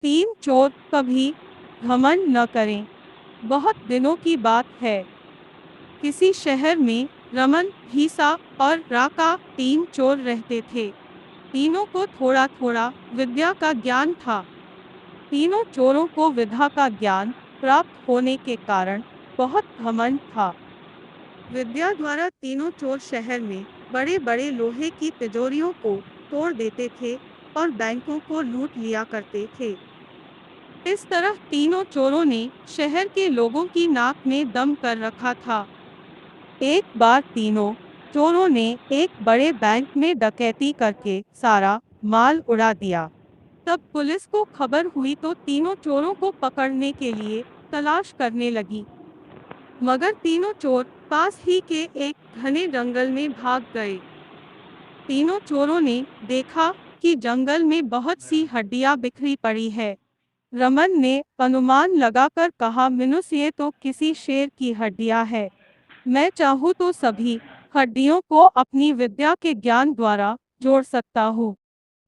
तीन चोर कभी घमंड न करें। बहुत दिनों की बात है। किसी शहर में रमन, भीसा और राका तीन चोर रहते थे। तीनों को थोड़ा थोड़ा विद्या का ज्ञान था। तीनों चोरों को विद्या का ज्ञान प्राप्त होने के कारण बहुत घमंड था। विद्या द्वारा तीनों चोर शहर में बड़े बड़े लोहे की तिजोरियों को तोड़ देते थे और बैंकों को लूट लिया करते थे। इस तरह तीनों चोरों ने शहर के लोगों की नाक में दम कर रखा था। एक बार तीनों चोरों ने एक बड़े बैंक में डकैती करके सारा माल उड़ा दिया। तब पुलिस को खबर हुई तो तीनों चोरों को पकड़ने के लिए तलाश करने लगी। मगर तीनों चोर पास ही के एक घने जंगल में भाग गए। तीनों चोरों ने देखा कि जंगल में बहुत सी हड्डियां बिखरी पड़ी है। रमन ने अनुमान लगाकर कहा, मिनुस ये तो किसी शेर की हड्डियां है। मैं चाहूँ तो सभी हड्डियों को अपनी विद्या के ज्ञान द्वारा जोड़ सकता हूँ।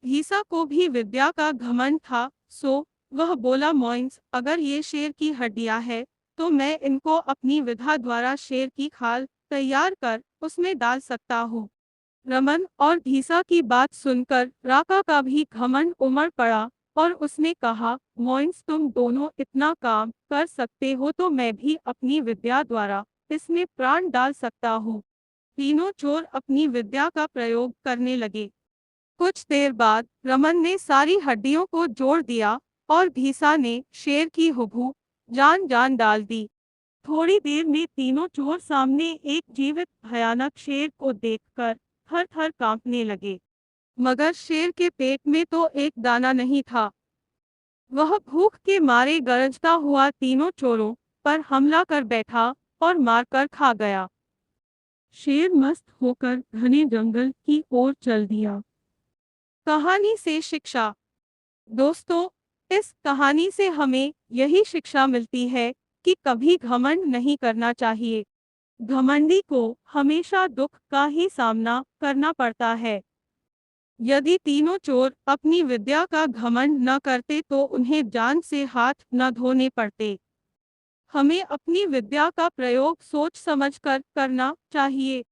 भीसा को भी विद्या का घमंड था, सो वह बोला, मोइंस अगर ये शेर की हड्डियां है तो मैं इनको अपनी विद्या द्वारा शेर की खाल तैयार कर उसमें डाल सकता हूँ। रमन और भीसा की बात सुनकर राका का भी घमंड उमड़ पड़ा और उसने कहा, मोइंस तुम दोनों इतना काम कर सकते हो तो मैं भी अपनी विद्या द्वारा इसमें प्राण डाल सकता हूँ। तीनों चोर अपनी विद्या का प्रयोग करने लगे। कुछ देर बाद रमन ने सारी हड्डियों को जोड़ दिया और भीसा ने शेर की हुबहू जान जान डाल दी। थोड़ी देर में तीनों चोर सामने एक जीवित भयानक शेर को देखकर थर थर कांपने लगे। मगर शेर के पेट में तो एक दाना नहीं था। वह भूख के मारे गरजता हुआ तीनों चोरों पर हमला कर बैठा और मारकर खा गया। शेर मस्त होकर घने जंगल की ओर चल दिया। कहानी से शिक्षा। दोस्तों, इस कहानी से हमें यही शिक्षा मिलती है कि कभी घमंड नहीं करना चाहिए। घमंडी को हमेशा दुख का ही सामना करना पड़ता है। यदि तीनों चोर अपनी विद्या का घमंड न करते तो उन्हें जान से हाथ न धोने पड़ते। हमें अपनी विद्या का प्रयोग सोच समझकर करना चाहिए।